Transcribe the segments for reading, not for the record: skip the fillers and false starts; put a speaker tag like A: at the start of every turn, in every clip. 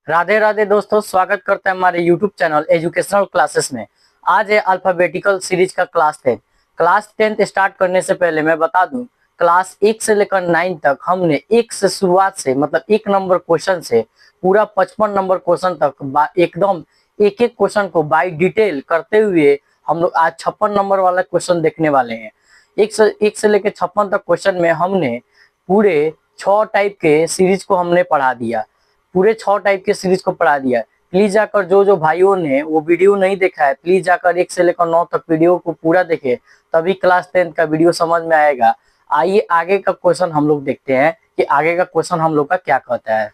A: राधे राधे दोस्तों, स्वागत करते हैं हमारे YouTube चैनल एजुकेशनल क्लासेस में। आज है अल्फाबेटिकल सीरीज का क्लास 10 स्टार्ट करने से पहले मैं बता दूं, क्लास 1 से लेकर 9 तक हमने एक से शुरुआत से मतलब 1 नंबर क्वेश्चन से पूरा 55 नंबर क्वेश्चन तक एकदम एक एक क्वेश्चन को बाय डिटेल करते हुए हम लोग आज 56 नंबर वाला क्वेश्चन देखने वाले हैं। एक से लेकर 56 तक क्वेश्चन में हमने पूरे 6 टाइप के सीरीज को हमने पढ़ा दिया। पूरे 6 टाइप के सीरीज को पढ़ा दिया। प्लीज जाकर जो भाइयों ने वो वीडियो नहीं देखा है, प्लीज जाकर 1 से लेकर 9 तक वीडियो को पूरा देखे, तभी क्लास 10 का वीडियो समझ में आएगा। आइए आगे का क्वेश्चन हम लोग देखते हैं कि आगे का क्वेश्चन हम लोग का क्या कहता है।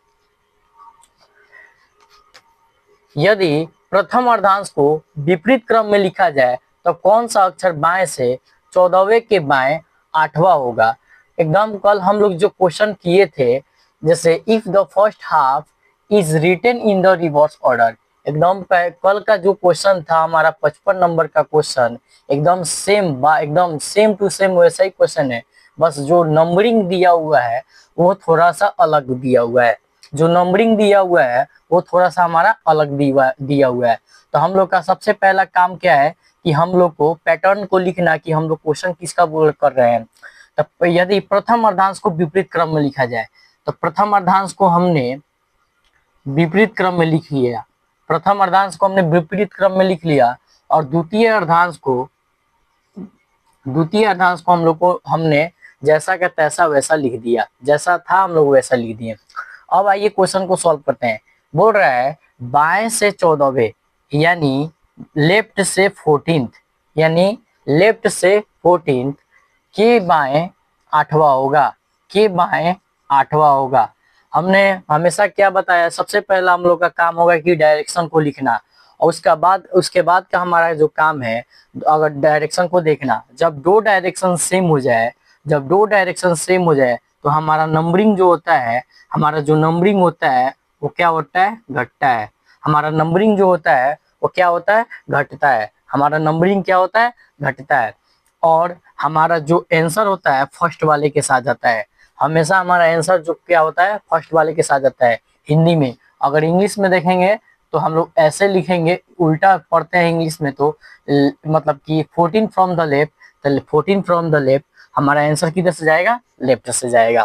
A: यदि प्रथम अर्धांश को विपरीत क्रम में लिखा जाए तो कौन सा अक्षर बाएं से 14वें के बाएं 8वां होगा। एकदम कल हम लोग जो क्वेश्चन किए थे, जैसे if the first half is written in the reverse order, एकदम कल का जो क्वेश्चन था हमारा 55 नंबर का क्वेश्चन, एकदम सेम टू सेम वैसा ही क्वेश्चन है। बस जो नंबरिंग दिया हुआ है वो थोड़ा सा अलग दिया हुआ है। जो नंबरिंग दिया हुआ है वो थोड़ा सा हमारा अलग दिया हुआ है। तो हम लोग का सबसे पहला काम क्या है कि हम लोग को पैटर्न को लिखना कि हम लोग क्वेश्चन किसका बोल कर रहे हैं। तो यदि प्रथम अर्धांश को विपरीत क्रम में लिखा जाए तो प्रथम अर्धांश को हमने विपरीत क्रम में लिख लिया। प्रथम अर्धांश को हमने विपरीत क्रम में लिख लिया और द्वितीय अर्धांश को हम लोग को हमने जैसा का तैसा वैसा लिख दिया। जैसा था हम लोग वैसा लिख दिए। अब आइए क्वेश्चन को सॉल्व करते हैं। बोल रहा है बाएं से 14वें यानी लेफ्ट से 14th, यानी लेफ्ट से 14th के बाएं 8वां होगा। के बाएं 8वां होगा। हमने हमेशा क्या बताया, सबसे पहला हम लोग का काम होगा कि डायरेक्शन को लिखना, और उसके बाद का हमारा जो काम है अगर डायरेक्शन को देखना। जब दो डायरेक्शन सेम हो जाए तो हमारा नंबरिंग जो होता है, हमारा जो नंबरिंग होता है वो क्या होता है, घटता है। हमारा नंबरिंग जो होता है वो क्या होता है, घटता है। हमारा नंबरिंग क्या होता है, घटता है। और हमारा जो आंसर होता है फर्स्ट वाले के साथ जाता है। हमेशा हमारा आंसर जो क्या होता है फर्स्ट वाले के साथ जाता है हिंदी में। अगर इंग्लिश में देखेंगे तो हम लोग ऐसे लिखेंगे, उल्टा पढ़ते हैं इंग्लिश में, तो मतलब कि 14 फ्रॉम द लेफ्ट, तो 14 फ्रॉम द लेफ्ट हमारा आंसर किधर से जाएगा, लेफ्ट से जाएगा।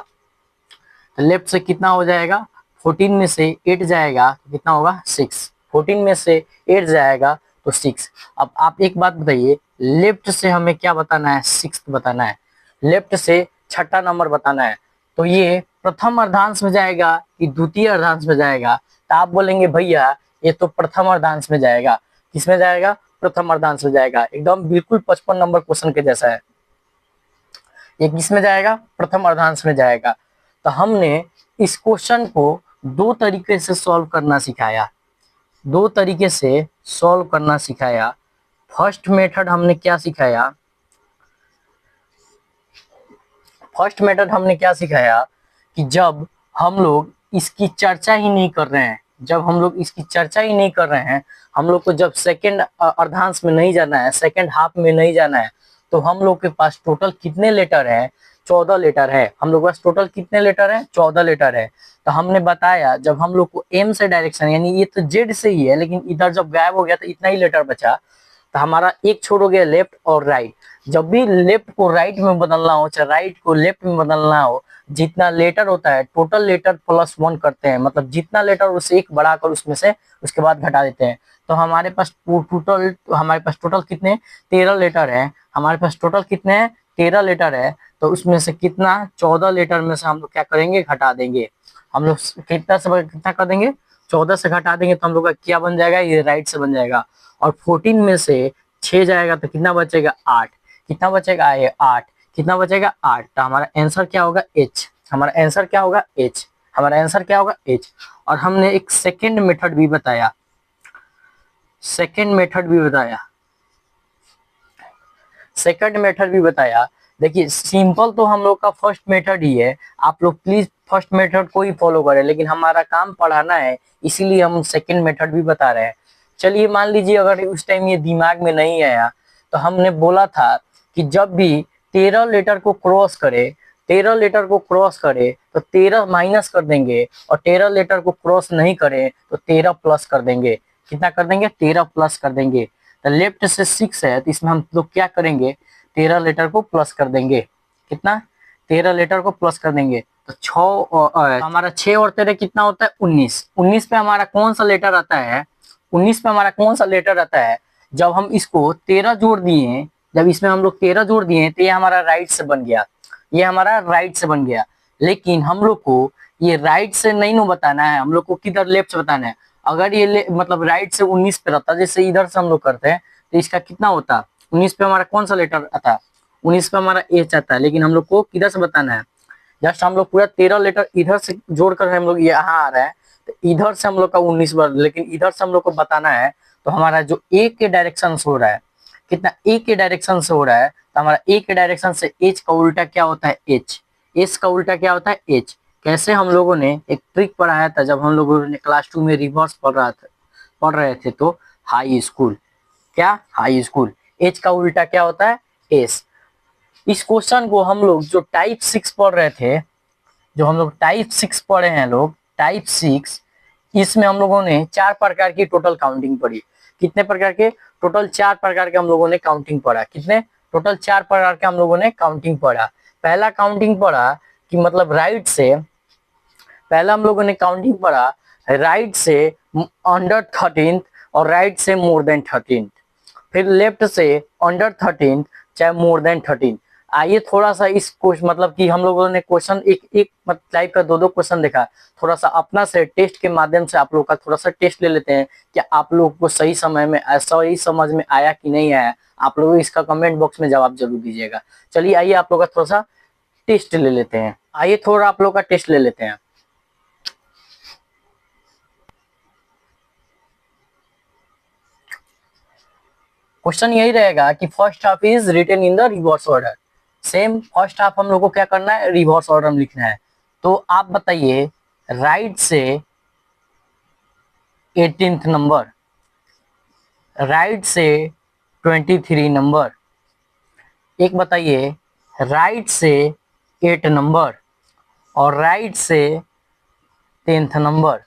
A: तो लेफ्ट से कितना हो जाएगा, 14 में से 8 जाएगा तो कितना होगा, 6। 14 में से 8 जाएगा तो 6। अब आप एक बात बताइए, लेफ्ट से हमें क्या बताना है, 6 बताना है। लेफ्ट से छठा नंबर बताना है। तो ये प्रथम अर्धांश में जाएगा कि द्वितीय अर्धांश में जाएगा। तो आप बोलेंगे भैया ये तो प्रथम अर्धांश में जाएगा। किसमें जाएगा, प्रथम अर्धांश में जाएगा। एकदम बिल्कुल 55 नंबर क्वेश्चन के जैसा है। ये किसमें जाएगा, प्रथम अर्धांश में जाएगा। तो हमने इस क्वेश्चन को दो तरीके से सॉल्व करना सिखाया। फर्स्ट मेथड हमने क्या सिखाया, कि जब हम लोग इसकी चर्चा ही नहीं कर रहे हैं, हम लोग को जब सेकंड अर्धांश में नहीं जाना है, सेकंड हाफ में नहीं जाना है, तो हम लोग के पास टोटल कितने लेटर है, 14 लेटर है। हम लोग के पास टोटल कितने लेटर है, 14 लेटर है। तो हमने बताया जब हम लोग को एम से डायरेक्शन, यानी ये तो जेड से ही है लेकिन इधर जब गायब हो गया तो इतना ही लेटर बचा, तो हमारा एक छोड़ हो गया लेफ्ट और राइट। जब भी लेफ्ट को राइट में बदलना हो, चाहे राइट को लेफ्ट में बदलना हो, जितना लेटर होता है टोटल लेटर +1 करते हैं। मतलब जितना लेटर उससे एक बढ़ाकर उसमें से उसके बाद घटा देते हैं। तो हमारे पास टोटल कितने, 13 लेटर है। हमारे पास टोटल कितने हैं, 13 लेटर है। तो उसमें से कितना, 14 लेटर में से हम लोग क्या करेंगे, घटा देंगे। हम लोग कितना कर देंगे, 14 से घटा देंगे तो हम लोग का क्या बन जाएगा, ये राइट से बन जाएगा। और 14 में से 6 जाएगा तो कितना बचेगा, 8। कितना बचेगा, ये 8। कितना बचेगा, 8। तो हमारा आंसर क्या होगा, H। हमारा आंसर क्या होगा, H। और हमने एक सेकंड मेथड भी बताया। देखिए सिंपल तो हम लोग का फर्स्ट मेथड ही है। आप लोग प्लीज फर्स्ट मेथड को ही फॉलो करें, लेकिन हमारा काम पढ़ाना है इसीलिए हम सेकंड मेथड भी बता रहे हैं। चलिए मान लीजिए अगर उस टाइम ये दिमाग में नहीं आया, तो हमने बोला था कि जब भी 13 लेटर को क्रॉस करे तो 13 माइनस कर देंगे, और 13 लेटर को क्रॉस नहीं करें तो 13 प्लस कर देंगे। कितना कर देंगे? 13 प्लस कर देंगे। तो लेफ्ट से 6 है तो इसमें हम लोग क्या करेंगे? 13 लेटर को प्लस कर देंगे। कितना? 13 लेटर को प्लस कर देंगे। तो 6 हमारा 6 और 13 कितना होता है? 19। 19 पे हमारा कौन सा लेटर आता है? 19 पे हमारा कौन सा लेटर आता है? जब हम इसको 13 जोड़ दिए, जब इसमें हम लोग 13 जोड़ दिए तो ये हमारा राइट से बन गया, ये हमारा राइट से बन गया। लेकिन हम लोग को ये राइट से नहीं नो बताना है, हम लोग को किधर? लेफ्ट से बताना है। अगर ये मतलब राइट से 19 पे रहता, जैसे इधर से हम लोग करते हैं, तो इसका कितना होता? 19 पे हमारा कौन सा लेटर आता? 19 पे हमारा एच आता है। लेकिन हम लोग को किधर से बताना है? जस्ट हम लोग पूरा 13 लेटर इधर से जोड़कर हम लोग यहाँ आ रहा है, तो इधर से हम लोग का 19 बार, लेकिन इधर से हम लोग को बताना है। तो हमारा जो ए के डायरेक्शन से हो रहा है, कितना? ए के डायरेक्शन से हो रहा है, तो हमारा ए के डायरेक्शन से एच का उल्टा क्या होता है? एच। एच का उल्टा क्या होता है? एच। कैसे? हम लोगों ने एक ट्रिक पढ़ाया था जब हम लोगों ने क्लास 2 में रिवर्स पढ़ रहे थे, तो हाई स्कूल। क्या? High school. एच का उल्टा क्या होता है? एस। इस क्वेश्चन को हम लोग जो टाइप 6 पढ़ रहे थे, जो हम लोग टाइप 6 पढ़े हैं लोग, टाइप 6, इसमें हम लोगों ने 4 प्रकार की टोटल काउंटिंग पढ़ी। कितने प्रकार के? टोटल 4 प्रकार के हम लोगों ने काउंटिंग पढ़ा। कितने? टोटल 4 प्रकार के हम लोगों ने काउंटिंग पढ़ा। पहला काउंटिंग पढ़ा कि मतलब राइट से, पहला हम लोगों ने काउंटिंग पढ़ा राइट से अंडर 13 और राइट से मोर देन 13, फिर लेफ्ट से अंडर 13 चाहे मोर देन 13। आइए थोड़ा सा इस क्वेश्चन, मतलब कि हम लोगों ने क्वेश्चन एक टाइप का 2 क्वेश्चन देखा, थोड़ा सा अपना से टेस्ट के माध्यम से आप लोग का थोड़ा सा टेस्ट ले लेते हैं कि आप लोग को सही समय में सही समझ में आया कि नहीं आया। आप लोग इसका कमेंट बॉक्स में जवाब जरूर दीजिएगा। चलिए आइए आप लोग का थोड़ा सा टेस्ट ले लेते हैं। आइए थोड़ा आप लोग का टेस्ट ले लेते हैं। क्वेश्चन यही रहेगा कि first half is written in the reverse order. Same first half हम लोग को क्या करना है? रिवर्स ऑर्डर में लिखना है। तो आप बताइए राइट से 18th नंबर, राइट से 23 नंबर, एक बताइए राइट से 8 नंबर, और राइट से 10th नंबर।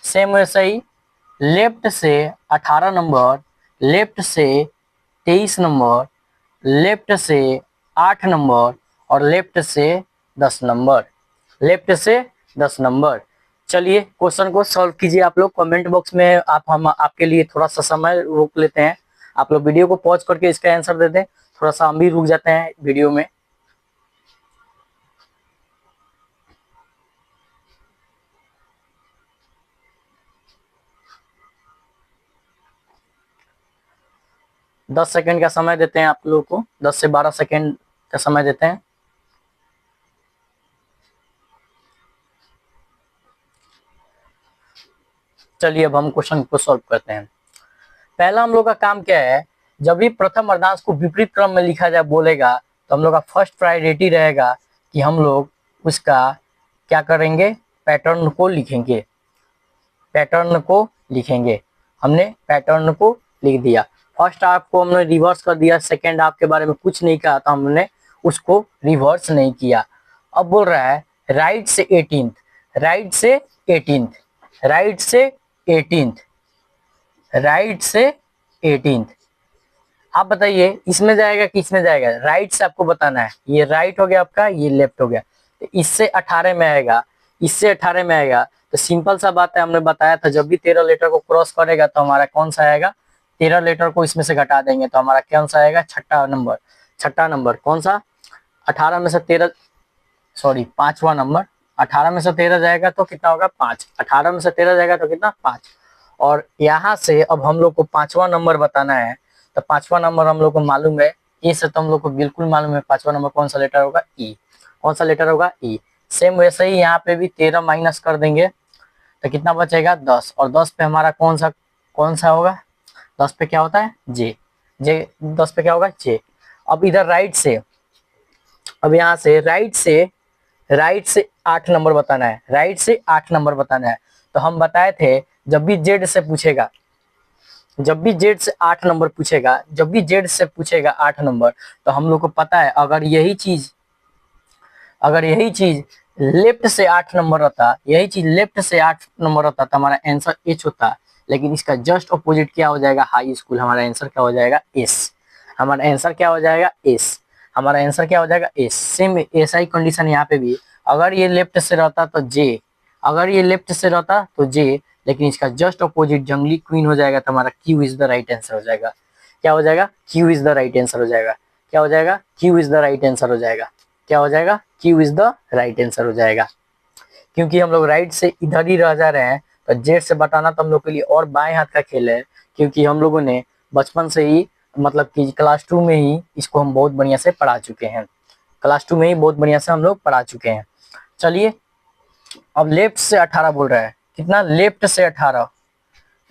A: सेम वैसे ही लेफ्ट से 18 नंबर, लेफ्ट से 23 नंबर, लेफ्ट से 8 नंबर, और लेफ्ट से 10 नंबर, लेफ्ट से 10 नंबर। चलिए क्वेश्चन को सॉल्व कीजिए आप लोग कमेंट बॉक्स में। हम आपके लिए थोड़ा सा समय रोक लेते हैं, आप लोग वीडियो को पॉज करके इसका आंसर दे दें। थोड़ा सा हम भी रुक जाते हैं वीडियो में। दस सेकंड का समय देते हैं आप लोगों को, 10 से 12 सेकंड का समय देते हैं। चलिए अब हम क्वेश्चन को सॉल्व करते हैं। पहला हम लोग का काम क्या है? जब भी प्रथम अर्धांश को विपरीत क्रम में लिखा जाए बोलेगा, तो हम लोग का फर्स्ट प्रायोरिटी रहेगा कि हम लोग उसका क्या करेंगे? पैटर्न को लिखेंगे, पैटर्न को लिखेंगे। हमने पैटर्न को लिख दिया। फर्स्ट हाफ को हमने रिवर्स कर दिया, सेकेंड हाफ के बारे में कुछ नहीं कहा तो हमने उसको रिवर्स नहीं किया। अब बोल रहा है राइट से 18th, राइट से 18th, राइट से 18th, राइट से 18th। आप बताइए इसमें जाएगा कि इसमें जाएगा? राइट से आपको बताना है। ये राइट हो गया आपका, ये लेफ्ट हो गया, तो इससे 18 में आएगा, इससे 18 में आएगा। तो सिंपल सा बात है, हमने बताया था जब भी 13 लेटर को क्रॉस करेगा तो हमारा कौन सा आएगा? 13 लेटर को इसमें से घटा देंगे तो हमारा कौन सा आएगा? छठा नंबर। छठा नंबर कौन सा? 18 में से 13, सॉरी 5वां नंबर। 18 में से 13 जाएगा तो कितना होगा? 5। 18 में से 13 जाएगा तो कितना? 5। और यहाँ से अब हम लोग को 5वां नंबर बताना है। तो 5वां नंबर हम लोग को मालूम है, ए से तो हम लोग को बिल्कुल मालूम है 5वां नंबर कौन सा लेटर होगा? ई। कौन सा लेटर होगा? ई। सेम वैसे ही यहाँ पे भी 13 माइनस कर देंगे तो कितना बचेगा? 10। और 10 पे हमारा कौन सा होगा? 10 पे क्या होता है? जे। जे 10 पे क्या होगा? जे। अब इधर राइट से, अब यहाँ से राइट से 8 नंबर बताना है, राइट से 8 नंबर बताना है। तो हम बताए थे जब भी जेड से पूछेगा, जब भी जेड से 8 नंबर पूछेगा, जब भी जेड से पूछेगा 8 नंबर, तो हम लोग को पता है अगर यही चीज लेफ्ट से 8 नंबर रहता, यही चीज लेफ्ट से 8 नंबर रहता तो हमारा आंसर एच होता, लेकिन इसका जस्ट अपोजिट क्या हो जाएगा, हाई स्कूल। हमारा आंसर क्या हो जाएगा, एस। हमारा आंसर क्या हो जाएगा, एस। हमारा आंसर क्या हो जाएगा, एस। सेम ऐसा ही कंडीशन यहाँ पे भी, अगर ये लेफ्ट से रहता तो जे, अगर ये लेफ्ट से रहता तो जे, लेकिन इसका जस्ट अपोजिट जंगली क्वीन हो जाएगा, तो हमारा Q is the right answer हो जाएगा। क्या हो जाएगा, Q is the right answer हो जाएगा। क्या हो जाएगा, Q is the right answer हो जाएगा। क्या हो जाएगा, Q is the right answer हो जाएगा। क्योंकि हम लोग राइट से इधर ही रह जा रहे हैं, तो जेड से बताना तो हम लोग के लिए और बाएं हाथ का खेल है, क्योंकि हम लोगों ने बचपन से ही, मतलब कि क्लास 2 में ही इसको हम बहुत बढ़िया से पढ़ा चुके हैं। क्लास 2 में ही बहुत बढ़िया से हम लोग पढ़ा चुके हैं। चलिए, अब लेफ्ट से 18 बोल रहा है, कितना, लेफ्ट से 18,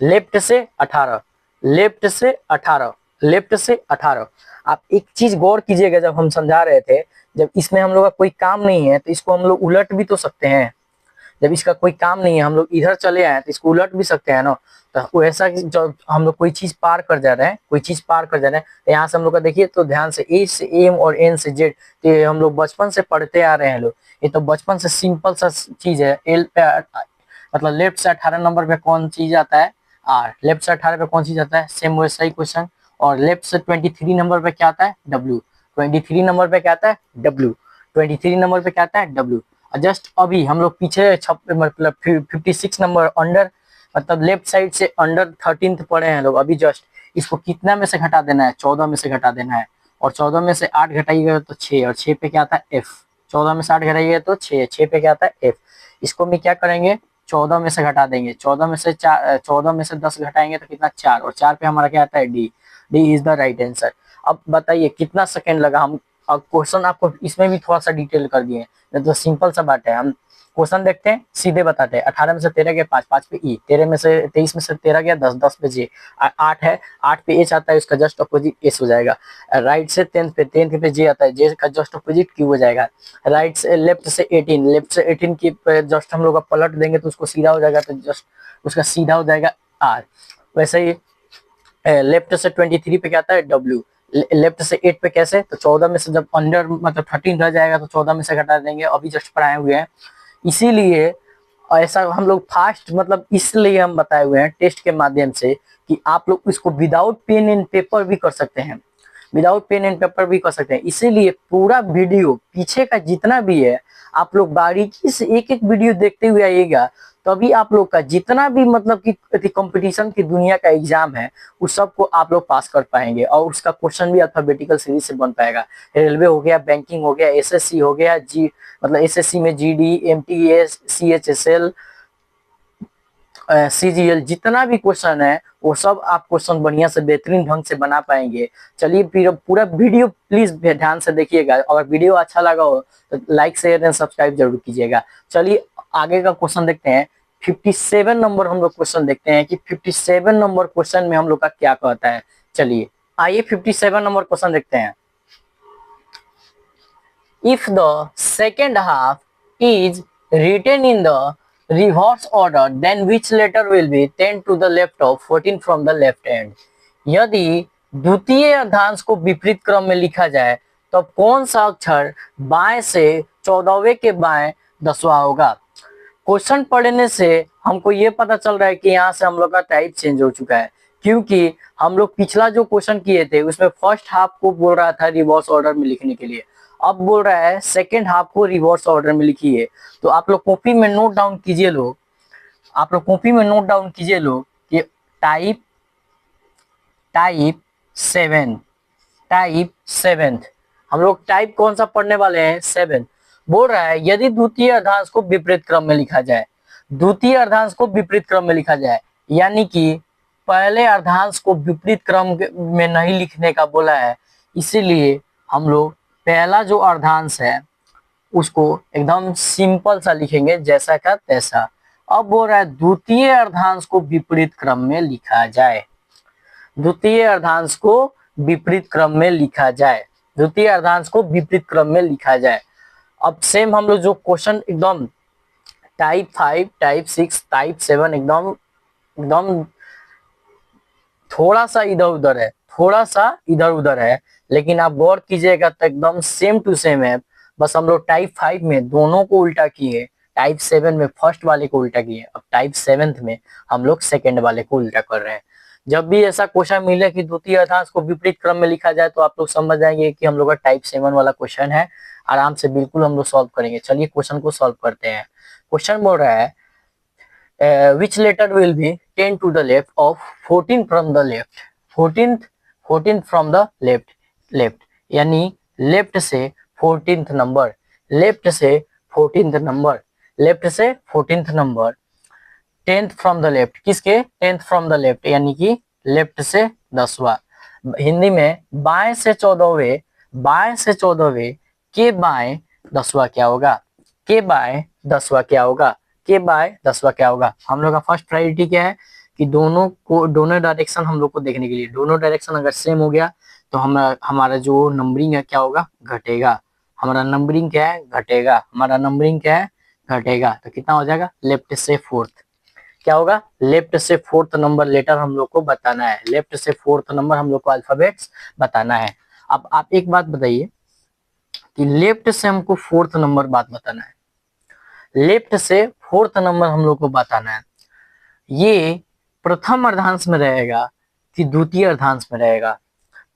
A: लेफ्ट से 18, लेफ्ट से 18, लेफ्ट से 18। आप एक चीज गौर कीजिएगा, जब हम समझा रहे थे, जब इसमें हम लोग का कोई काम नहीं है तो इसको हम लोग उलट भी तो सकते हैं। जब इसका कोई काम नहीं है, हम लोग इधर चले आए तो इसको उलट भी सकते हैं ना। तो वैसा जब हम लोग कोई चीज पार कर जा रहे हैं, कोई चीज पार कर जा रहे हैं, तो यहाँ से हम लोग का देखिए तो ध्यान से, ए से एम और एन से जेड, तो ये हम लोग बचपन से पढ़ते आ रहे हैं लोग। ये तो बचपन से सिंपल सा चीज है। एल पे मतलब लेफ्ट से 18 नंबर पे कौन चीज आता है, आर। लेफ्ट से 18 पे कौन चीज आता है, सेम वैसा ही क्वेश्चन। और लेफ्ट से 23 नंबर पे क्या आता है, डब्ल्यू। 23 नंबर पे क्या आता है, डब्ल्यू। 23 नंबर पे क्या आता है, डब्ल्यू। जस्ट अभी हम लोग पीछे मतलब 56 नंबर अंडर, मतलब लेफ्ट साइड से अंडर 13th पढ़े हैं लोग अभी जस्ट। इसको कितना में से घटा देना है, 14 में से घटा देना है। और 14 में से 8 घटाइएगा तो 6, और 6 पे क्या आता है, एफ। 14 में से 8 घटाइएगा तो 6, 6 पे क्या आता है, एफ। इसको भी क्या करेंगे, 14 में से घटा देंगे। 14 में से 4, 14 में से 10 घटाएंगे तो कितना, 4, और 4 पे हमारा क्या आता है, D. D is the right answer. अब बताइए कितना सेकेंड लगा। हम अब क्वेश्चन आपको इसमें भी थोड़ा सा डिटेल कर दिए, तो सिंपल सा बात है। हम क्वेश्चन देखते हैं, सीधे बताते हैं। 18 में से 13 गया 5, 5 पे ई। 13 में से 23 में से 13 गया 10, 10 पे जे। 8 है, 8 पे एच आता है, उसका जस्ट अपोजिट एस हो जाएगा। राइट से 10 पे, 10 पे जे आता है, जे का जस्ट अपोजिट क्यू हो जाएगा। राइट से लेफ्ट से 18, लेफ्ट से 18 की जस्ट हम लोग पलट देंगे तो उसको सीधा हो जाएगा, तो जस्ट उसका सीधा हो जाएगा आर। वैसे ही लेफ्ट से 23 पे क्या आता है, डब्ल्यू। लेफ्ट से 8 पे कैसे, तो 14 में से जब अंडर मतलब 13 रह जाएगा तो 14 में से घटा देंगे, अभी जस्ट पढ़ाए हुए हैं। इसीलिए ऐसा हम लोग फास्ट, मतलब इसलिए हम बताए हुए हैं टेस्ट के माध्यम से कि आप लोग इसको विदाउट पेन एंड पेपर भी कर सकते हैं, विदाउट पेन एंड पेपर भी कर सकते हैं। इसीलिए पूरा वीडियो पीछे का जितना भी है, आप लोग बारीकी से एक एक वीडियो देखते हुए आइएगा, तभी आप लोग का जितना भी मतलब कि कंपटीशन की दुनिया का एग्जाम है, उस सब को आप लोग पास कर पाएंगे, और उसका क्वेश्चन भी अल्फाबेटिकल सीरीज से बन पाएगा। रेलवे हो गया, बैंकिंग हो गया, एसएससी हो गया, जी मतलब एसएससी में जीडी, एमटीएस, सीएचएसएल, सीजीएल, जितना भी क्वेश्चन है वो सब आप क्वेश्चन बढ़िया से बेहतरीन ढंग से बना पाएंगे। चलिए फिर पूरा वीडियो प्लीज ध्यान से देखिएगा। अगर वीडियो अच्छा लगा हो तो लाइक शेयर एंड सब्सक्राइब जरूर कीजिएगा। चलिए आगे का क्वेश्चन देखते हैं। 57 नंबर हम लोग क्वेश्चन देखते हैं कि 57 नंबर क्वेश्चन में हम लोग का क्या कहता है। चलिए आइए 57 नंबर क्वेश्चन देखते हैं। If the second half is written in the reverse order, then which letter will be 10 to the left of 14 from the left hand? यदि द्वितीय अर्धांश को विपरीत क्रम में लिखा जाए तो कौन सा अक्षर बाएं से 14वें के बाएं 10वां होगा। क्वेश्चन पढ़ने से हमको ये पता चल रहा है कि यहाँ से हम लोग का टाइप चेंज हो चुका है, क्योंकि हम लोग पिछला जो क्वेश्चन किए थे उसमें फर्स्ट हाफ को बोल रहा था रिवर्स ऑर्डर में लिखने के लिए, अब बोल रहा है सेकेंड हाफ को रिवर्स ऑर्डर में लिखिए। तो आप लोग कॉपी में नोट डाउन कीजिए लोग, आप लोग कॉपी में नोट डाउन कीजिए लोग कि टाइप टाइप 7, टाइप 7, हम लोग टाइप कौन सा पढ़ने वाले हैं, 7। बोल रहा है यदि द्वितीय अर्धांश को विपरीत क्रम में लिखा जाए, द्वितीय अर्धांश को विपरीत क्रम में लिखा जाए, यानी कि पहले अर्धांश को विपरीत क्रम में नहीं लिखने का बोला है। इसीलिए हम लोग पहला जो अर्धांश है उसको एकदम सिंपल सा लिखेंगे, जैसा का तैसा। अब बोल रहा है द्वितीय अर्धांश को विपरीत क्रम में लिखा जाए, द्वितीय अर्धांश को विपरीत क्रम में लिखा जाए, द्वितीय अर्धांश को विपरीत क्रम में लिखा जाए। अब सेम हम लोग जो क्वेश्चन एकदम टाइप 5, टाइप 6, टाइप 7 एकदम एकदम थोड़ा सा इधर उधर है, थोड़ा सा इधर उधर है, लेकिन आप गौर कीजिएगा तो एकदम सेम टू सेम है। बस हम लोग टाइप 5 में दोनों को उल्टा किए, टाइप 7 में फर्स्ट वाले को उल्टा किए, अब टाइप 7 में हम लोग सेकंड वाले को उल्टा कर रहे हैं। जब भी ऐसा क्वेश्चन मिले कि द्वितीय अर्धांश को विपरीत क्रम में लिखा जाए तो आप लोग समझ जाएंगे कि हम लोग का टाइप 7 वाला क्वेश्चन है। आराम से बिल्कुल हम लोग सॉल्व करेंगे। चलिए क्वेश्चन को सॉल्व करते हैं। क्वेश्चन बोल रहा है which letter will be 10 to the left of 14 from the left, 14 from the left यानी लेफ्ट से 14th नंबर, लेफ्ट से 14th नंबर, लेफ्ट से 14th number, 10th from the left, किसके 10th फ्रॉम द लेफ्ट यानी कि left से 10वां। हिंदी में बाएं से 14वें, बाएं से 14वें के बाएं 10वां क्या होगा, के बाएं 10वां क्या होगा, के बाय 10वां क्या होगा। हम लोग का फर्स्ट प्रायोरिटी क्या है कि दोनों को, दोनों डायरेक्शन हम लोग को देखने के लिए, दोनों डायरेक्शन अगर सेम हो गया तो हमारा जो नंबरिंग है क्या होगा, घटेगा। हमारा नंबरिंग क्या है, घटेगा। हमारा नंबरिंग क्या है, घटेगा। तो कितना हो जाएगा, लेफ्ट से फोर्थ क्या होगा, लेफ्ट से फोर्थ नंबर लेटर हम लोग को बताना है, लेफ्ट से फोर्थ नंबर हम लोग को अल्फाबेट्स बताना है। अब आप एक बात बताइए कि लेफ्ट से हमको फोर्थ नंबर बात बताना है, लेफ्ट से फोर्थ नंबर हम लोग को बताना है, ये प्रथम अर्धांश में रहेगा कि द्वितीय अर्धांश में रहेगा,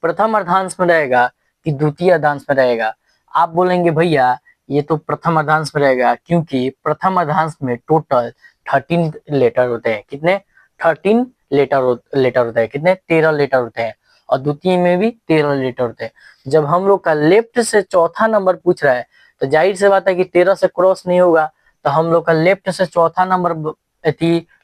A: प्रथम अर्धांश में रहेगा कि द्वितीय अर्धांश में रहेगा। आप बोलेंगे भैया ये तो प्रथम अर्धांश में रहेगा, क्योंकि प्रथम अर्धांश में टोटल 13 लेटर होते हैं। कितने, 13 लेटर होते हैं। कितने, 13 लेटर होते हैं। और द्वितीय में भी 13 लेटर होते हैं। जब हम लोग का लेफ्ट से चौथा नंबर पूछ रहा है तो जाहिर सी बात है कि 13 से क्रॉस नहीं होगा, तो हम लोग का लेफ्ट से चौथा नंबर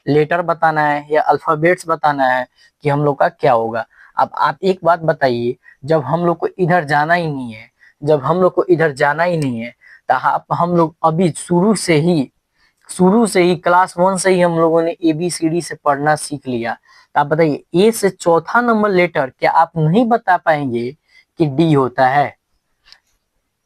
A: लेटर बताना है या अल्फाबेट्स बताना है कि हम लोग का क्या होगा। अब आप एक बात बताइए, जब हम लोग को इधर जाना ही नहीं है, जब हम लोग को इधर जाना ही नहीं है, तो हम लोग अभी शुरू से ही क्लास 1 से ही हम लोगों ने ABCD से पढ़ना सीख लिया। तो आप बताइए ए से चौथा नंबर लेटर क्या आप नहीं बता पाएंगे कि डी होता है,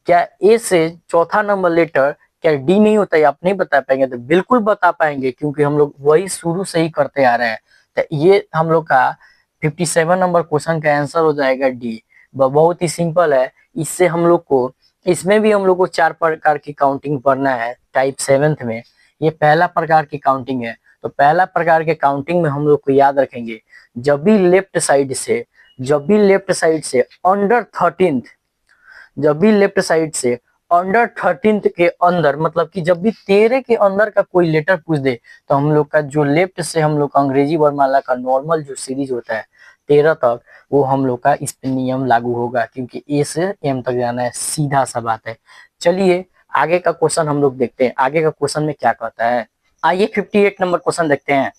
A: क्या ए से चौथा नंबर लेटर क्या डी नहीं होता है, आप नहीं बता पाएंगे। तो बिल्कुल बता पाएंगे, क्योंकि हम लोग वही शुरू से ही करते आ रहे हैं। तो ये हम लोग का 57 नंबर क्वेश्चन का आंसर हो जाएगा डी। बहुत ही सिंपल है। इससे हम लोग को, इसमें भी हम लोग को 4 प्रकार की काउंटिंग पढ़ना है टाइप 7 में। ये पहला प्रकार की काउंटिंग है। तो पहला प्रकार के काउंटिंग में हम लोग को याद रखेंगे, जब भी लेफ्ट साइड से, जब भी लेफ्ट साइड से अंडर 13th, जब भी लेफ्ट साइड से अंडर 13th के अंदर, मतलब कि जब भी 13 के अंदर का कोई लेटर पूछ दे, तो हम लोग का जो लेफ्ट से हम लोग का अंग्रेजी वर्णमाला का नॉर्मल जो सीरीज होता है 13 तक, वो हम लोग का इस पे नियम लागू होगा, क्योंकि ए से एम तक जाना है, सीधा सा बात है। चलिए आगे का क्वेश्चन हम लोग देखते हैं, आगे का क्वेश्चन में क्या कहता है। आइए 58 नंबर क्वेश्चन देखते हैं।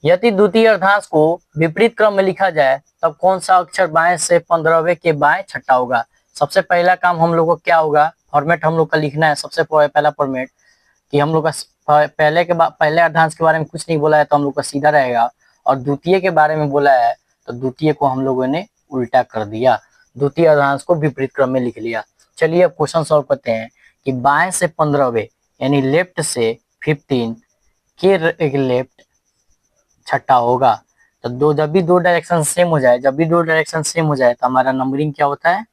A: यदि द्वितीय अर्धांश को विपरीत क्रम में लिखा जाए तब कौन सा अक्षर बाएं से 15वें के बाएं छठा होगा। सबसे पहला काम हम लोग को क्या होगा, फॉर्मेट हम लोग का लिखना है। सबसे पहला फॉर्मेट कि हम लोग का पहले अर्धांश के बारे में कुछ नहीं बोला है तो हम लोग का सीधा रहेगा, और द्वितीय के बारे में बोला है तो द्वितीय को हम लोगों ने उल्टा कर दिया, द्वितीय अर्धांश को विपरीत क्रम में लिख लिया। चलिए अब क्वेश्चन सॉल्व करते हैं कि बाएं से 15वें यानी लेफ्ट से 15 के लेफ्ट छठा होगा। तो जब भी दो डायरेक्शन सेम हो जाए, जब भी दो डायरेक्शन सेम हो जाए तो हमारा नंबरिंग क्या होता है,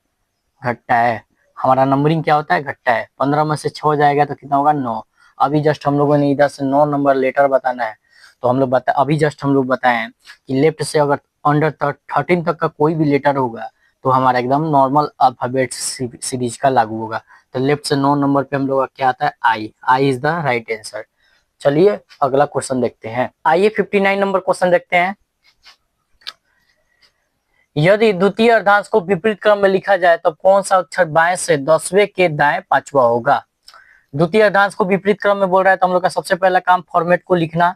A: घटता है। हमारा नंबरिंग क्या होता है, घटता है। 15 में से 6 जाएगा तो कितना होगा, 9। अभी जस्ट हम लोगों ने इधर से 9 नंबर लेटर बताना है, तो हम लोग अभी जस्ट हम लोग बताए कि लेफ्ट से अगर अंडर 13 तक का कोई भी लेटर होगा तो हमारा एकदम नॉर्मल अल्फाबेट सीरीज का लागू होगा। तो लेफ्ट से 9 नंबर पे हम लोग का क्या आता है, I is the right answer. चलिए अगला क्वेश्चन देखते हैं। आइए 59 नंबर क्वेश्चन देखते हैं। यदि द्वितीय अर्धांश को विपरीत क्रम में लिखा जाए तो कौन सा अक्षर बाएं से 10वें के दाएं 5वां होगा। द्वितीय अर्धांश को विपरीत क्रम में बोल रहा है तो हम लोग का सबसे पहला काम फॉर्मेट को लिखना।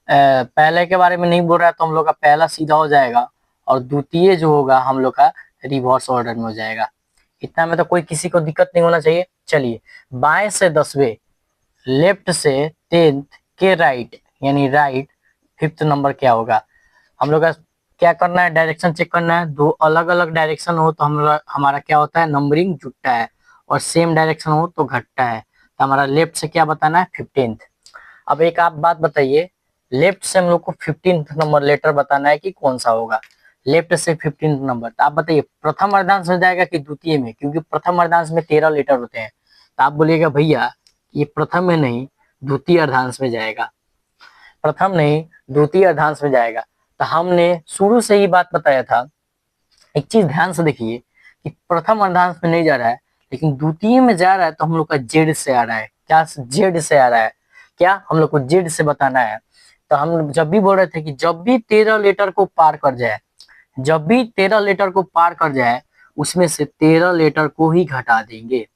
A: पहले के बारे में नहीं बोल रहा है तो हम लोग का पहला सीधा हो जाएगा, और द्वितीय जो होगा हम लोग का रिवर्स ऑर्डर में हो जाएगा। इतना में तो कोई किसी को दिक्कत नहीं होना चाहिए। चलिए बाएं से 10वें, लेफ्ट से 10th के राइट यानी राइट 5th नंबर क्या होगा। हम लोग का क्या करना है, डायरेक्शन चेक करना है। दो अलग अलग डायरेक्शन हो तो हमारा क्या होता है, नंबरिंग जुटता है, और सेम डायरेक्शन हो तो घटता है। तो हमारा लेफ्ट से क्या बताना है, 15th। अब एक आप बात बताइए, लेफ्ट से हम लोग को 15th नंबर लेटर बताना है कि कौन सा होगा। लेफ्ट से 15 नंबर। तो आप बताइए प्रथम अर्धांश में जाएगा कि द्वितीय में, क्योंकि प्रथम अर्धांश में 13 लेटर होते हैं। तो आप बोलिएगा भैया ये प्रथम में नहीं द्वितीय अर्धांश में जाएगा, प्रथम नहीं द्वितीय अर्धांश में जाएगा। तो हमने शुरू से ही बात बताया था, एक चीज ध्यान से देखिए कि प्रथम अर्धांश में नहीं जा रहा है लेकिन द्वितीय में जा रहा है, तो हम लोग का जेड से आ रहा है। क्या जेड से आ रहा है? क्या हम लोग को जेड से बताना है। तो हम जब भी बोल रहे थे कि जब भी 13 लेटर को पार कर जाए, जब भी 13 लेटर को पार कर जाए उसमें से 13 लेटर को ही घटा देंगे।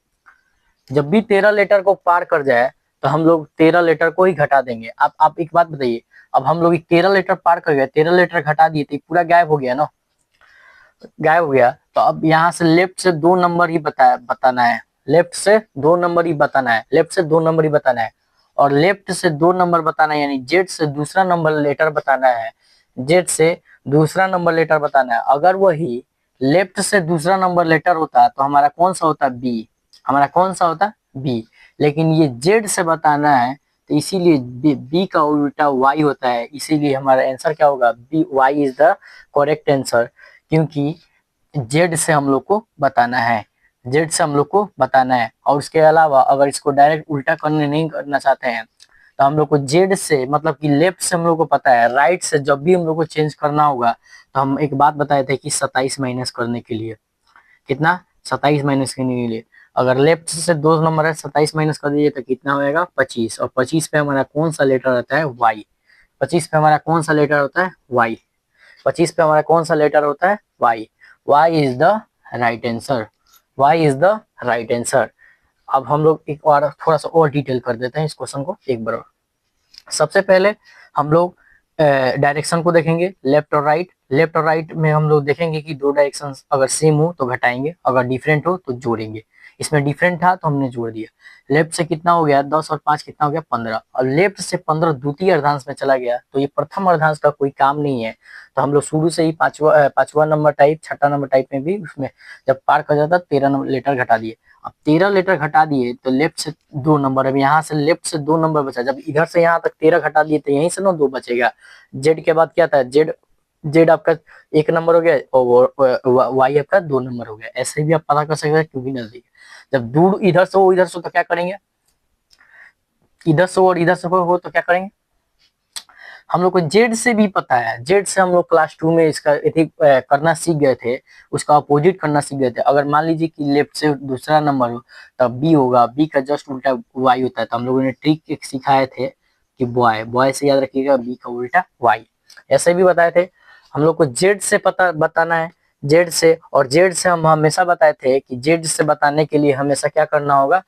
A: जब भी 13 लेटर को पार कर जाए तो हम लोग 13 लेटर को ही घटा देंगे। आप एक बात बताइए, अब हम लोग 13 लेटर पार कर गए, 13 लेटर घटा दिए तो पूरा गायब हो गया ना, गायब हो गया। तो अब यहाँ से लेफ्ट से 2 नंबर ही बताना है, लेफ्ट से 2 नंबर ही बताना है, लेफ्ट से 2 नंबर ही बताना है। और लेफ्ट से 2 नंबर बताना है यानी जेड से दूसरा नंबर लेटर बताना है, जेड से दूसरा नंबर लेटर बताना है। अगर वही लेफ्ट से दूसरा नंबर लेटर होता तो हमारा कौन सा होता? बी। हमारा कौन सा होता? बी। लेकिन ये जेड से बताना है तो इसीलिए बी का उल्टा वाई होता है, इसीलिए हमारा आंसर क्या होगा? B, Y is the correct answer. क्योंकि जेड से हम लोग को बताना है, जेड से हम लोग को बताना है। और उसके अलावा अगर इसको डायरेक्ट उल्टा करने नहीं करना चाहते हैं तो हम लोग को जेड से मतलब कि लेफ्ट से हम लोग को पता है, राइट से जब भी हम लोग को चेंज करना होगा तो हम एक बात बताए थे कि 27 माइनस करने के लिए, कितना? 27 माइनस करने के लिए अगर लेफ्ट से 2 नंबर है, 27 माइनस कर दीजिए तो कितना होएगा? 25। और 25 पे हमारा कौन सा लेटर आता है? वाई। 25 पे हमारा कौन सा लेटर होता है? वाई। 25 पे हमारा कौन सा लेटर होता है? Y. Y is the right answer, Y is the right answer. अब हम लोग एक और थोड़ा सा और डिटेल कर देते हैं इस क्वेश्चन को एक बार। सबसे पहले हम लोग डायरेक्शन को देखेंगे, लेफ्ट और राइट। लेफ्ट और राइट में हम लोग देखेंगे कि दो डायरेक्शन अगर सेम हो तो घटाएंगे, अगर डिफरेंट हो तो जोड़ेंगे। इसमें डिफरेंट था तो हमने जोड़ दिया। लेफ्ट से कितना हो गया? 10 और 5 कितना हो गया? 15। और लेफ्ट से 15 द्वितीय अर्धांश में चला गया तो ये प्रथम अर्धांश का कोई काम नहीं है। तो हम लोग शुरू से ही पांचवा नंबर टाइप, छठा नंबर टाइप में भी उसमें जब पार कर जाता 13 नंबर लेटर घटा दिए। अब 13 लेटर घटा दिए तो लेफ्ट से 2 नंबर, अब यहाँ से लेफ्ट से 2 नंबर बचा। जब इधर से यहाँ तक 13 घटा दिए तो यहीं से ना 2 बचेगा। जेड के बाद क्या था? जेड, जेड आपका 1 नंबर हो गया और वाई आपका 2 नंबर हो गया। ऐसे भी आप पता कर सकते हैं क्योंकि नजदीक। जब दूर इधर से हो इधर से तो क्या करेंगे? इधर से और इधर से हो तो क्या करेंगे? हम लोग को जेड से भी पता है, जेड से हम लोग क्लास 2 में इसका करना सीख गए थे, उसका अपोजिट करना सीख गए थे। अगर मान लीजिए कि लेफ्ट से दूसरा नंबर हो तब बी होगा, बी का जस्ट उल्टा वाई होता है। तो हम लोगों ने ट्रिक सिखाए थे कि बॉय, बॉय से याद रखिएगा बी का उल्टा वाई। ऐसे भी बताए थे। हम लोग को जेड से पता बताना है, जेड से। और जेड से हम हमेशा बताए थे कि जेड से बताने के लिए हमेशा क्या करना होगा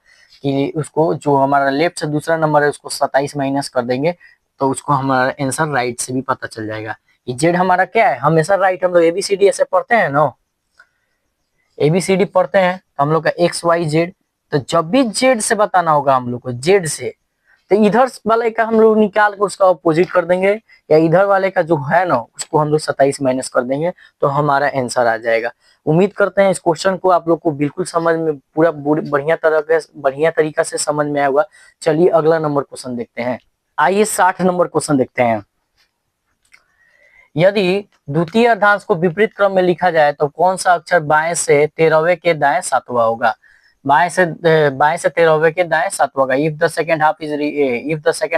A: कि उसको जो हमारा लेफ्ट से दूसरा नंबर है उसको 27 माइनस कर देंगे तो उसको हमारा आंसर राइट से भी पता चल जाएगा। ये जेड हमारा क्या है? हमेशा राइट। हम लोग एबीसीडी ऐसे पढ़ते हैं ना, एबीसीडी पढ़ते हैं तो हम लोग का एक्स वाई जेड। तो जब भी जेड से बताना होगा हम लोग को, जेड से, तो इधर वाले का हम लोग निकाल कर उसका अपोजिट कर देंगे, या इधर वाले का जो है ना उसको हम लोग 27 माइनस कर देंगे तो हमारा आंसर आ जाएगा। उम्मीद करते हैं इस क्वेश्चन को आप लोग को बिल्कुल समझ में पूरा बढ़िया तरीका से समझ में आया होगा। चलिए अगला नंबर क्वेश्चन देखते हैं। आइए 60 नंबर क्वेश्चन देखते हैं। यदि द्वितीय अर्धांश को विपरीत क्रम में लिखा जाए तो कौन सा अक्षर बाएं से 13वें के दाएं 7वां होगा? बाएं से 13वें के दाएं 7वां होगा। If the second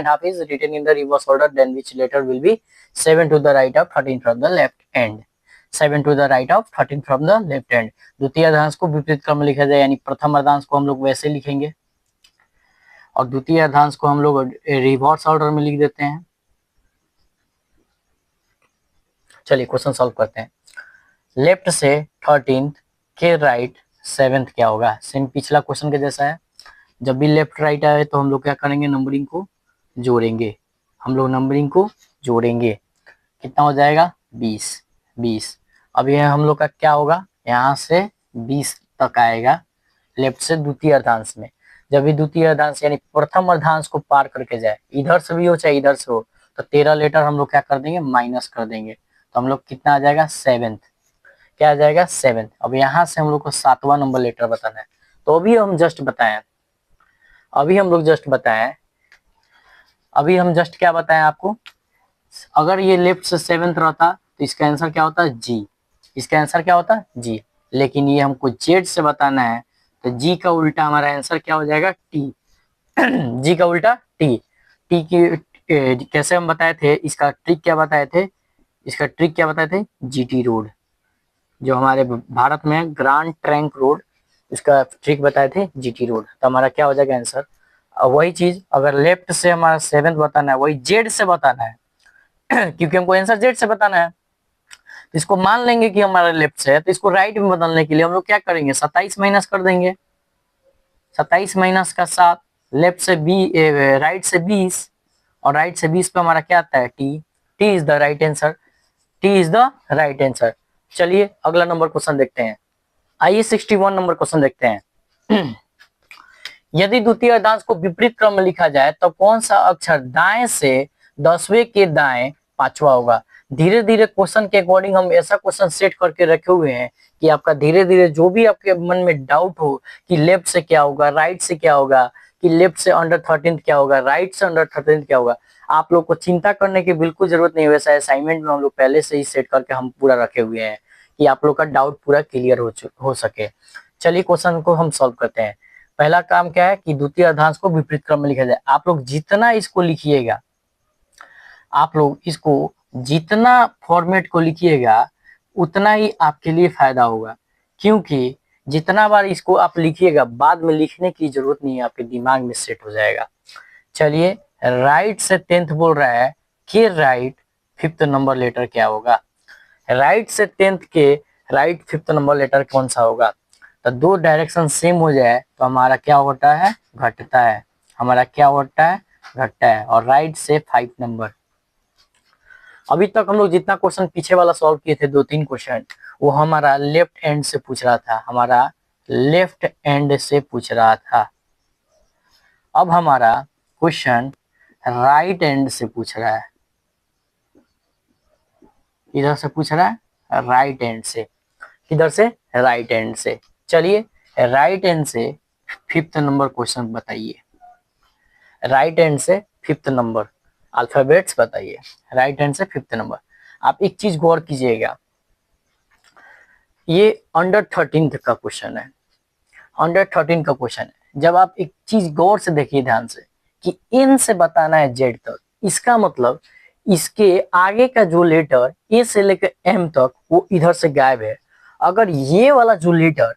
A: half is written in the reverse order then which letter will be 7 to the right of 13 from the left hand. 7 to the right of 13 from the left hand. द्वितीय अर्धांश को विपरीत क्रम में लिखा जाए यानी प्रथम अर्धांश को हम लोग वैसे लिखेंगे और द्वितीय अर्धांश को हम लोग रिवर्स ऑर्डर में लिख देते हैं। चलिए क्वेश्चन सॉल्व करते हैं। लेफ्ट से 13 के राइट 7 क्या होगा? सेम पिछला क्वेश्चन के जैसा है। जब भी लेफ्ट राइट आए तो हम लोग क्या करेंगे? नंबरिंग को जोड़ेंगे, हम लोग नंबरिंग को जोड़ेंगे। कितना हो जाएगा? 20। 20। अब यह हम लोग का क्या होगा? यहाँ से 20 तक आएगा लेफ्ट से द्वितीय अर्धांश में। जब भी द्वितीय अर्धांश यानी प्रथम अर्धांश को पार करके जाए, इधर से भी हो चाहे इधर से हो, तो 13 लेटर हम लोग क्या कर देंगे? माइनस कर देंगे। तो हम लोग कितना आ जाएगा? 7। क्या आ जाएगा? 7। अब यहाँ से हम लोग को 7वां नंबर लेटर बताना है। तो अभी हम जस्ट बताएं, अभी हम जस्ट क्या बताएं आपको? अगर ये लेफ्ट से 7th रहता तो इसका आंसर क्या होता है जी, इसका आंसर क्या होता है जी। लेकिन ये हमको जेड से बताना है, तो जी का उल्टा हमारा आंसर क्या हो जाएगा टी। जी का उल्टा टी। टी की कैसे हम बताए थे, इसका ट्रिक क्या बताए थे, इसका ट्रिक क्या बताए थे, जीटी रोड, जो हमारे भारत में ग्रांड ट्रंक रोड, इसका ट्रिक बताए थे जीटी रोड। तो हमारा क्या हो जाएगा आंसर, वही चीज अगर लेफ्ट से हमारा सेवेंथ बताना है, वही जेड से बताना है क्योंकि हमको आंसर जेड से बताना है, तो इसको मान लेंगे कि हमारा लेफ्ट से है, तो इसको राइट में बदलने के लिए हम लोग क्या करेंगे, 27 माइनस कर देंगे, 27 माइनस का 7, लेफ्ट से राइट से 20, और राइट से 20 पे हमारा क्या आता है T, T is the right answer, T is the right answer. चलिए अगला नंबर क्वेश्चन देखते हैं, आइए 61 नंबर क्वेश्चन देखते हैं। यदि द्वितीय अर्धांश को विपरीत क्रम में लिखा जाए तो कौन सा अक्षर दाएं से 10वें के दाएं पांचवा होगा। धीरे धीरे क्वेश्चन के अकॉर्डिंग हम ऐसा क्वेश्चन सेट करके रखे हुए हैं कि आपका धीरे धीरे जो भी आपके मन में डाउट हो कि लेफ्ट से क्या होगा, राइट से क्या होगा, कि लेफ्ट से अंडर 13 क्या होगा, राइट से अंडर 13 क्या होगा, आप लोग को चिंता करने की बिल्कुल जरूरत नहीं है। वैसा असाइनमेंट में हम लोग पहले से ही सेट करके हम पूरा रखे हुए हैं कि आप लोग का डाउट पूरा क्लियर हो सके। चलिए क्वेश्चन को हम सॉल्व करते हैं। पहला काम क्या है कि द्वितीय अर्धांश को विपरीत क्रम में लिखा जाए। आप लोग जितना इसको लिखिएगा, आप लोग इसको जितना फॉर्मेट को लिखिएगा उतना ही आपके लिए फायदा होगा, क्योंकि जितना बार इसको आप लिखिएगा बाद में लिखने की जरूरत नहीं है, आपके दिमाग में सेट हो जाएगा। चलिए राइट से 10th बोल रहा है कि राइट 5th नंबर लेटर क्या होगा, राइट से 10th के राइट 5th नंबर लेटर कौन सा होगा। तो दो डायरेक्शन सेम हो जाए तो हमारा क्या होता है, घटता है, हमारा क्या होता है, घटता है। और राइट से 5 नंबर, अभी तक हम लोग जितना क्वेश्चन पीछे वाला सॉल्व किए थे 2-3 क्वेश्चन, वो हमारा लेफ्ट एंड से पूछ रहा था, हमारा लेफ्ट एंड से पूछ रहा था। अब हमारा क्वेश्चन राइट एंड से पूछ रहा है, इधर से पूछ रहा है राइट एंड से, किधर से, राइट एंड से। चलिए राइट एंड से 5th नंबर क्वेश्चन बताइए, राइट एंड से 5th नंबर अल्फाबेट्स बताइए, राइट हैंड से 5th नंबर। आप एक चीज गौर कीजिएगा, ये अंडर 13 का क्वेश्चन है, अंडर 13 का क्वेश्चन है। जब आप एक चीज गौर से देखिए ध्यान से कि इन से बताना है जेड तक, इसका मतलब इसके आगे का जो लेटर ए से लेकर एम तक वो इधर से गायब है। अगर ये वाला जो लेटर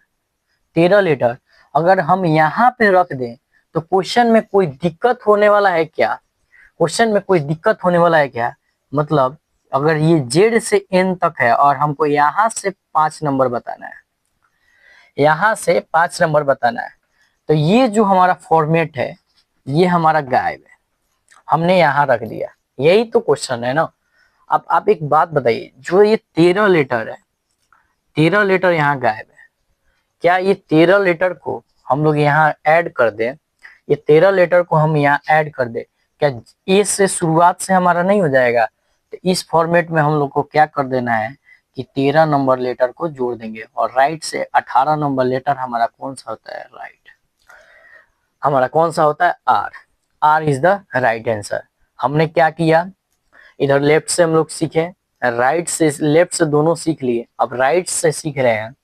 A: 13 लेटर अगर हम यहाँ पे रख दें तो क्वेश्चन में कोई दिक्कत होने वाला है क्या, क्वेश्चन में कोई दिक्कत होने वाला है क्या। मतलब अगर ये जेड से एन तक है और हमको यहाँ से 5 नंबर बताना है, यहाँ से 5 नंबर बताना है, तो ये जो हमारा फॉर्मेट है ये हमारा गायब है, हमने यहाँ रख दिया, यही तो क्वेश्चन है ना। अब आप एक बात बताइए, जो ये 13 लेटर है, 13 लेटर यहाँ गायब है, क्या ये 13 लेटर को हम लोग यहाँ ऐड कर दें, ये 13 लेटर को हम यहाँ ऐड कर दें, क्या ए से शुरुआत से हमारा नहीं हो जाएगा। तो इस फॉर्मेट में हम लोग को क्या कर देना है कि 13 नंबर लेटर को जोड़ देंगे, और राइट से 18 नंबर लेटर हमारा कौन सा होता है, राइट, हमारा कौन सा होता है, R, R is the right answer. हमने क्या किया, इधर लेफ्ट से हम लोग सीखे, राइट से लेफ्ट से दोनों सीख लिए, अब राइट से सीख रहे हैं।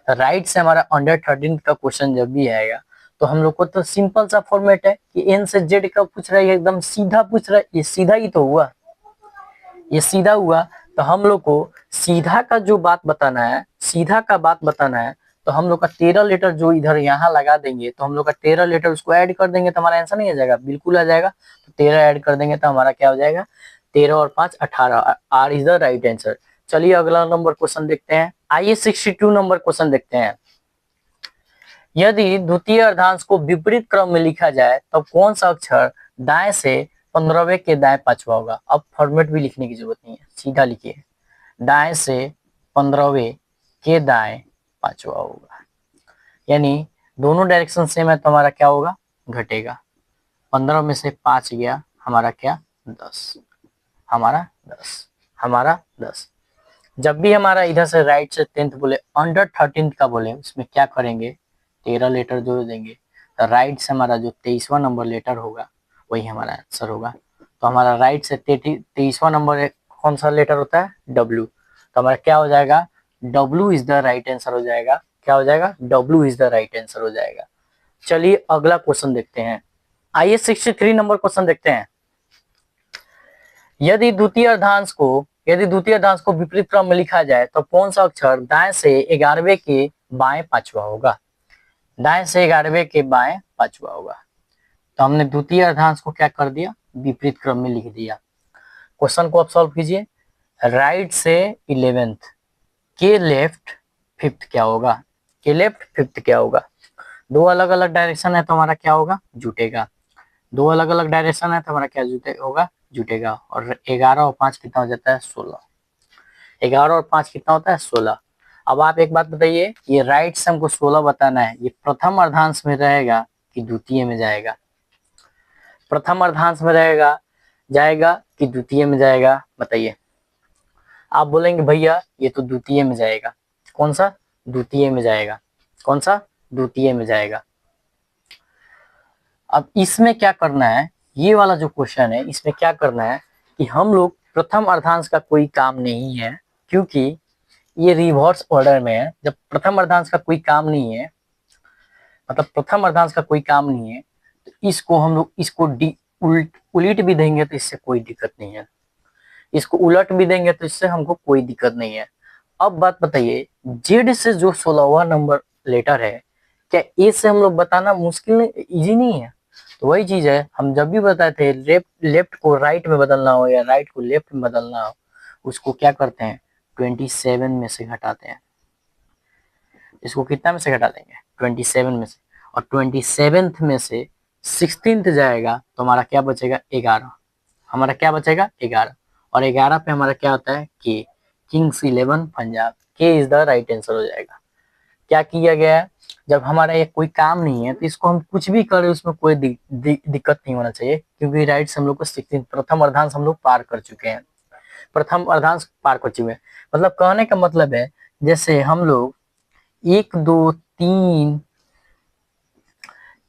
A: राइट से हमारा अंडर 13 का क्वेश्चन जब भी आएगा तो हम लोग को तो सिंपल सा फॉर्मेट है कि एन से जेड का पूछ रहा है, एकदम सीधा पूछ रहा है, ये सीधा ही तो हुआ, ये सीधा हुआ। तो हम लोग को सीधा का जो बात बताना है, सीधा का बात बताना है, तो हम लोग का 13 लेटर जो इधर यहाँ लगा देंगे, तो हम लोग का 13 लेटर उसको ऐड कर देंगे तो हमारा आंसर नहीं आ जाएगा, बिल्कुल आ जाएगा। तो 13 ऐड कर देंगे तो हमारा क्या हो जाएगा, 13 और 5 18, R is the right answer. चलिए अगला नंबर क्वेश्चन देखते हैं, आइए 62 नंबर क्वेश्चन देखते हैं। यदि द्वितीय अर्धांश को विपरीत क्रम में लिखा जाए तो कौन सा अक्षर दाएं से 15वें के दाएं पांचवा होगा। अब फॉर्मेट भी लिखने की जरूरत नहीं है, सीधा लिखिए, दाएं से 15वें के दाएं पांचवा होगा, यानी दोनों डायरेक्शन सेम है तो हमारा क्या होगा, घटेगा। 15 में से 5 गया, हमारा क्या, 10, हमारा 10, हमारा 10। जब भी हमारा इधर से राइट से 10th बोले, अंडर 13 का बोले, उसमें क्या करेंगे, 13 लेटर जोड़ देंगे, तो राइट से हमारा जो 23वां नंबर लेटर होगा वही हमारा आंसर होगा। तो हमारा राइट से 23वां नंबर कौन सा लेटर होता है, W। तो हमारा क्या हो जाएगा, W is the right answer हो जाएगा। क्या हो जाएगा, W is the right answer हो जाएगा। चलिए अगला क्वेश्चन देखते हैं। आइए 63 नंबर क्वेश्चन देखते हैं। यदि द्वितीय अर्धांश को विपरीत क्रम में लिखा जाए तो कौन सा अक्षर दाएं से 11वें के बाएं पांचवा होगा। दाएं से 11वें के बाएं पांचवा होगा। तो हमने द्वितीय अर्धांश को क्या कर दिया, विपरीत क्रम में लिख दिया। क्वेश्चन को आप सॉल्व कीजिए। राइट से 11th के लेफ्ट 5th क्या होगा, के लेफ्ट 5th क्या होगा। दो अलग अलग डायरेक्शन है तो हमारा क्या होगा, जुटेगा। दो अलग अलग डायरेक्शन है तो हमारा क्या होगा, जुटेगा। और 11 और 5 कितना हो जाता है, 16। 11 और 5 कितना होता है, 16। अब आप एक बात बताइए, ये राइट से हमको 16 बताना है, ये प्रथम अर्धांश में रहेगा कि द्वितीय में जाएगा। प्रथम अर्धांश में रहेगा जाएगा कि द्वितीय में जाएगा, बताइए। आप बोलेंगे भैया ये तो द्वितीय में जाएगा। कौन सा, द्वितीय में जाएगा। कौन सा, द्वितीय में जाएगा। अब इसमें क्या करना है, ये वाला जो क्वेश्चन है इसमें क्या करना है कि हम लोग प्रथम अर्धांश का कोई काम नहीं है, क्योंकि ये रिवर्स ऑर्डर में है। जब प्रथम अर्धांश का कोई काम नहीं है, मतलब प्रथम अर्धांश का कोई काम नहीं है, तो इसको हम लोग इसको उलट भी देंगे तो इससे कोई दिक्कत नहीं है। इसको उलट भी देंगे तो इससे हमको कोई दिक्कत नहीं है। अब बात बताइए, जेड से जो 16वां नंबर लेटर है, क्या ए से हम लोग बताना मुश्किल नहीं, इजी नहीं है। तो वही चीज है, हम जब भी बताते हैं लेफ्ट को राइट में बदलना हो या राइट को लेफ्ट में बदलना हो, उसको क्या करते हैं, 27 में से घटाते हैं। इसको कितना में से घटा देंगे, 27 में से। और 27th में से 16th जाएगा तो हमारा क्या बचेगा, 11। हमारा क्या बचेगा, 11। और 11 पे हमारा क्या होता है, के, किंग्स 11 पंजाब, के इज द राइट आंसर हो जाएगा। क्या किया गया है, जब हमारा ये कोई काम नहीं है तो इसको हम कुछ भी करें उसमें कोई दिक्कत नहीं होना चाहिए, क्योंकि राइट से हम लोग को 16 प्रथम अर्धांश हम लोग पार कर चुके हैं। प्रथम अर्धांश पार कर चुके हैं, मतलब कहने का मतलब है, जैसे हम लोग 1 2 3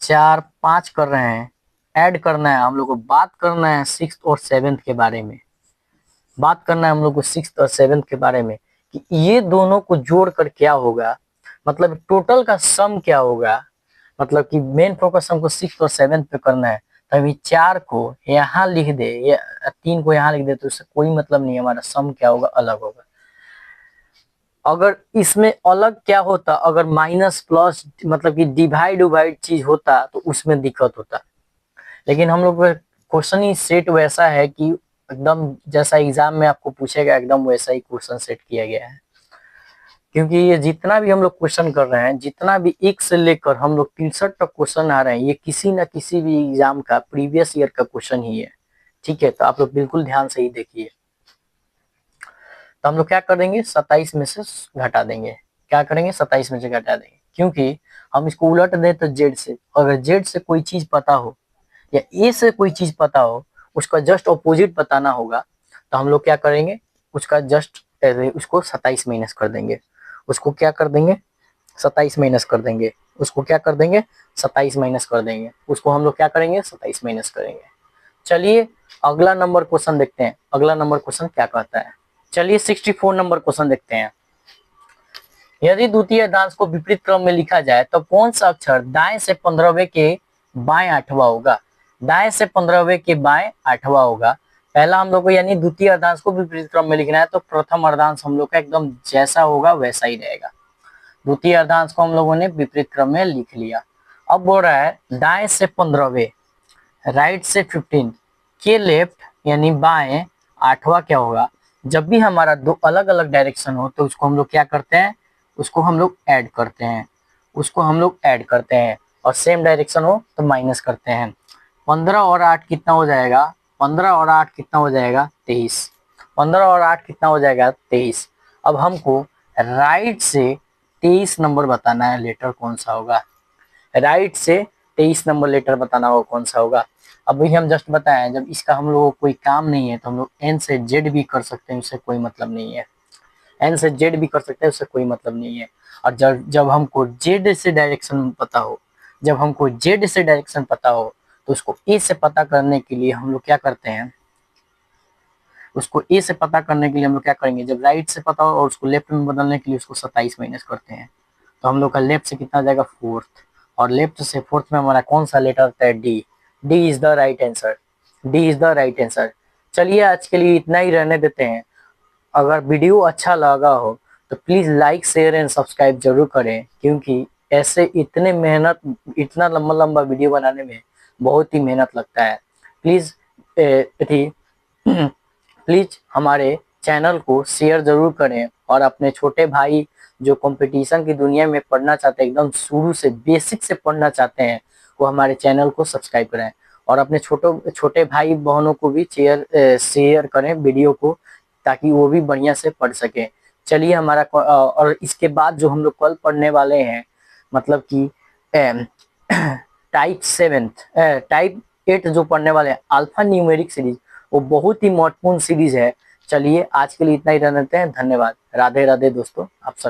A: 4 5 कर रहे हैं, ऐड करना है हम लोग को, बात करना है 6th और 7th के बारे में। बात करना है हम लोग को 6th और 7th के बारे में कि ये दोनों को जोड़कर क्या होगा, मतलब टोटल का सम क्या होगा। मतलब कि मेन फोकस हमको 6th और 7th पे करना है, तो हम 4 को यहाँ लिख दे या 3 को यहाँ लिख दे तो उससे कोई मतलब नहीं, हमारा सम क्या होगा, अलग होगा। अगर इसमें अलग क्या होता, अगर माइनस प्लस मतलब कि डिवाइड डिवाइड चीज होता तो उसमें दिक्कत होता। लेकिन हम लोग क्वेश्चन ही सेट वैसा है कि एकदम जैसा एग्जाम में आपको पूछेगा एकदम वैसा ही क्वेश्चन सेट किया गया है। क्योंकि ये जितना भी हम लोग क्वेश्चन कर रहे हैं, जितना भी 1 से लेकर हम लोग 63 तक क्वेश्चन आ रहे हैं, ये किसी ना किसी भी एग्जाम का प्रीवियस ईयर का क्वेश्चन ही है। ठीक है, तो आप लोग बिल्कुल ध्यान से ही देखिए। तो हम लोग क्या कर देंगे, 27 में से घटा देंगे। क्या करेंगे, 27 में से घटा देंगे, क्योंकि हम इसको उलट दें तो जेड से, अगर जेड से कोई चीज पता हो या ए से कोई चीज पता हो, उसका जस्ट ऑपोजिट बताना होगा, तो हम लोग क्या करेंगे, उसका जस्ट उसको 27 माइनस कर देंगे। उसको क्या कर देंगे, 27 माइनस कर देंगे। उसको क्या कर देंगे, 27 माइनस कर देंगे। उसको हम लोग क्या करेंगे, 27 माइनस करेंगे। चलिए अगला नंबर क्वेश्चन देखते हैं, अगला नंबर क्वेश्चन क्या कहता है। चलिए 64 नंबर क्वेश्चन देखते हैं। यदि द्वितीय अर्धांश को विपरीत क्रम में लिखा जाए तो कौन सा अक्षर दाएं से 15वें के बाएं 8वां होगा। दाएं से 15वें के बाएं 8वां होगा। पहला हम लोग को यानी द्वितीय अर्धांश को विपरीत क्रम में लिखना है, तो प्रथम अर्धांश हम लोग का एकदम जैसा होगा वैसा ही रहेगा। द्वितीय अर्धांश को हम लोगों ने विपरीत क्रम में लिख लिया। अब बोल रहा है दाएं से 15वें, राइट से 15 के लेफ्ट यानी बाएं 8वां क्या होगा। जब भी हमारा दो अलग अलग डायरेक्शन हो तो उसको हम लोग क्या करते हैं, उसको हम लोग ऐड करते हैं। उसको हम लोग ऐड करते हैं, और सेम डायरेक्शन हो तो माइनस करते हैं। 15 और 8 कितना हो जाएगा, 15 और 8 कितना हो जाएगा, 23। 15 और 8 कितना हो जाएगा, 23। अब हमको राइट से 23 नंबर बताना है, लेटर कौन सा होगा। राइट से 23 नंबर लेटर बताना होगा कौन सा होगा। अभी हम जस्ट बताएं, जब इसका हम लोगों को कोई काम नहीं है तो हम लोग एन से जेड भी कर सकते हैं, उससे कोई मतलब नहीं है। एन से जेड भी कर सकते हैं, उससे कोई मतलब नहीं है। और जब हमको जेड से डायरेक्शन पता हो, जब हमको जेड से डायरेक्शन पता हो, तो उसको ए से पता करने के लिए हम लोग क्या करते हैं, उसको ए से पता करने के लिए हम लोग क्या करेंगे, जब राइट से पता हो और उसको लेफ्ट में बदलने के लिए उसको 27 माइनस करते हैं, तो हम लोग का लेफ्ट से कितना आ जाएगा 4th, और लेफ्ट से 4th में हमारा कौन सा लेटर आता है, D. D is the right answer, D is the right answer. चलिए आज के लिए इतना ही रहने देते हैं। अगर वीडियो अच्छा लगा हो तो please like share and subscribe जरूर करें, क्योंकि ऐसे इतने मेहनत, इतना लंबा लंबा वीडियो बनाने में बहुत ही मेहनत लगता है। प्लीज प्लीज हमारे चैनल को शेयर जरूर करें, और अपने छोटे भाई जो कंपटीशन की दुनिया में पढ़ना चाहते हैं, एकदम शुरू से बेसिक से पढ़ना चाहते हैं, वो हमारे चैनल को सब्सक्राइब करें, और अपने छोटे भाई बहनों को भी शेयर करें वीडियो को, ताकि वो भी बढ़िया से पढ़ सके। चलिए हमारा और इसके बाद जो हम लोग कल पढ़ने वाले हैं, मतलब कि टाइप 8 जो पढ़ने वाले हैं, अल्फा न्यूमेरिक सीरीज, वो बहुत ही महत्वपूर्ण सीरीज है। चलिए आज के लिए इतना ही रहने देते हैं। धन्यवाद। राधे राधे दोस्तों, आप सब।